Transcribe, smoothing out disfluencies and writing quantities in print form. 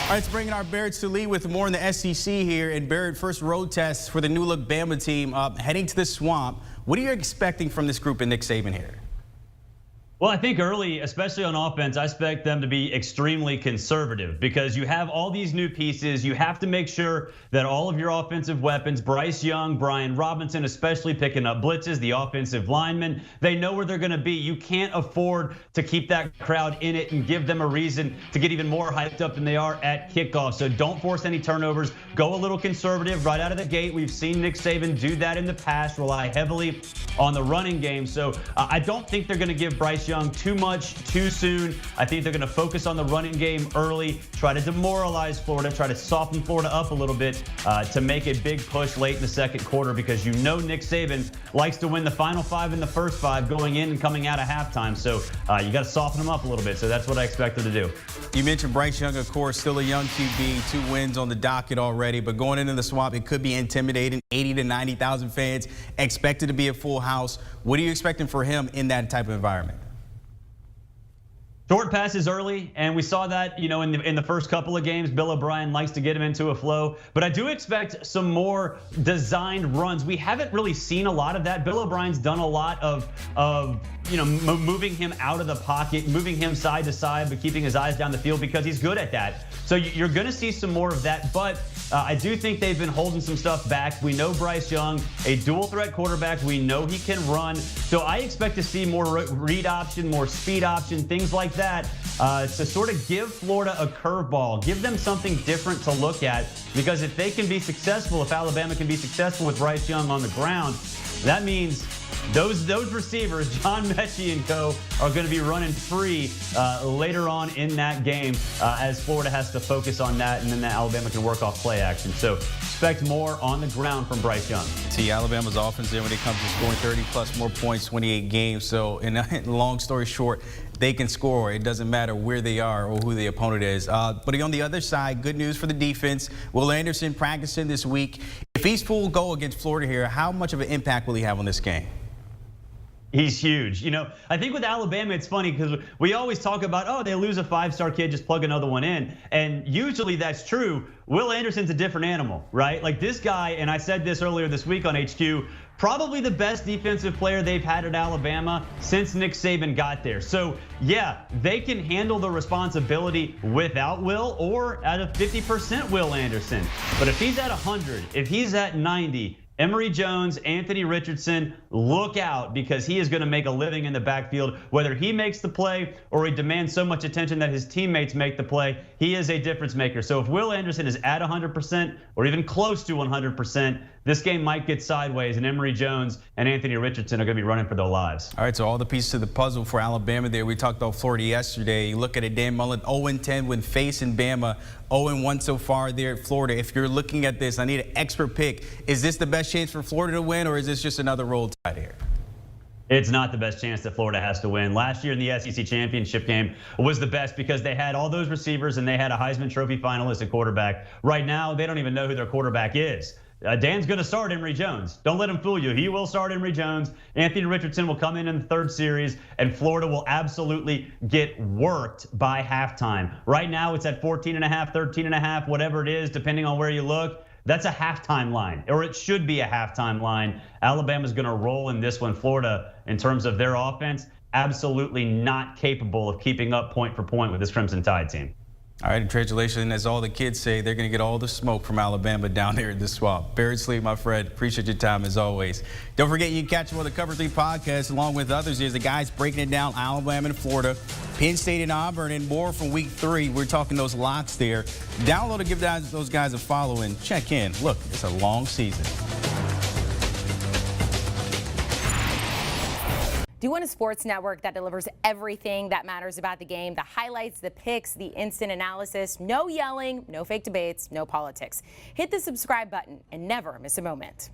All right, it's bringing our Barrett Sallee with more in the SEC here. And Barrett, first road test for the new look Bama team heading to the Swamp. What are you expecting from this group and Nick Saban here? Well, I think early, especially on offense, I expect them to be extremely conservative because you have all these new pieces. You have to make sure that all of your offensive weapons, Bryce Young, Brian Robinson, especially picking up blitzes, the offensive linemen, they know where they're going to be. You can't afford to keep that crowd in it and give them a reason to get even more hyped up than they are at kickoff. So don't force any turnovers. Go a little conservative right out of the gate. We've seen Nick Saban do that in the past, rely heavily on the running game. So I don't think they're going to give Bryce Young too much too soon. I think they're going to focus on the running game early, try to demoralize Florida, try to soften Florida up a little bit to make a big push late in the second quarter, because you know Nick Saban likes to win the final five and the first five going in and coming out of halftime. So you got to soften them up a little bit. So that's what I expect them to do. You mentioned Bryce Young, of course, still a young QB, 2 wins on the docket already, but going into the Swamp, it could be intimidating. 80 to 90,000 fans expected to be a full house. What are you expecting for him in that type of environment? Short passes early, and we saw that, in the first couple of games. Bill O'Brien likes to get him into a flow, but I do expect some more designed runs. We haven't really seen a lot of that. Bill O'Brien's done a lot of moving him out of the pocket, moving him side to side, but keeping his eyes down the field because he's good at that. So you're going to see some more of that, but I do think they've been holding some stuff back. We know Bryce Young, a dual threat quarterback. We know he can run. So I expect to see more read option, more speed option, things like that to sort of give Florida a curveball, give them something different to look at. Because if they can be successful, if Alabama can be successful with Bryce Young on the ground, that means those receivers, John Mechie and co, are going to be running free later on in that game as Florida has to focus on that, and then Alabama can work off play action. So expect more on the ground from Bryce Young. See, Alabama's offense there when it comes to scoring 30-plus more points, 28 games. So, in long story short, they can score. It doesn't matter where they are or who the opponent is. But on the other side, good news for the defense. Will Anderson practicing this week? If he's full go against Florida here, how much of an impact will he have on this game? He's huge. I think with Alabama, it's funny because we always talk about, oh, they lose a 5-star kid, just plug another one in. And usually that's true. Will Anderson's a different animal, right? Like this guy, and I said this earlier this week on HQ, probably the best defensive player they've had at Alabama since Nick Saban got there. So, yeah, they can handle the responsibility without Will or at a 50% Will Anderson. But if he's at 100, if he's at 90, Emory Jones, Anthony Richardson, look out, because he is going to make a living in the backfield. Whether he makes the play or he demands so much attention that his teammates make the play, he is a difference maker. So if Will Anderson is at 100% or even close to 100%, this game might get sideways, and Emory Jones and Anthony Richardson are going to be running for their lives. All right, so all the pieces of the puzzle for Alabama there. We talked about Florida yesterday. You look at it, Dan Mullen, 0-10 when facing Bama, 0-1 so far there at Florida. If you're looking at this, I need an expert pick. Is this the best chance for Florida to win, or is this just another roll tide here? It's not the best chance that Florida has to win. Last year in the SEC championship game was the best because they had all those receivers and they had a Heisman Trophy finalist at quarterback. Right now, they don't even know who their quarterback is. Dan's going to start Emory Jones. Don't let him fool you. He will start Emory Jones. Anthony Richardson will come in the third series, and Florida will absolutely get worked by halftime. Right now, it's at 14.5, 13.5, whatever it is, depending on where you look. That's a halftime line, or it should be a halftime line. Alabama's going to roll in this one. Florida, in terms of their offense, absolutely not capable of keeping up point for point with this Crimson Tide team. All right, congratulations. As all the kids say, they're going to get all the smoke from Alabama down there in the Swamp. Barrett Sallee, my friend, appreciate your time as always. Don't forget, you can catch him on the Cover 3 podcast along with others. There's the guys breaking it down, Alabama and Florida, Penn State and Auburn, and more from week 3. We're talking those locks there. Download and give those guys a follow and check in. Look, it's a long season. Do you want a sports network that delivers everything that matters about the game? The highlights, the picks, the instant analysis, no yelling, no fake debates, no politics. Hit the subscribe button and never miss a moment.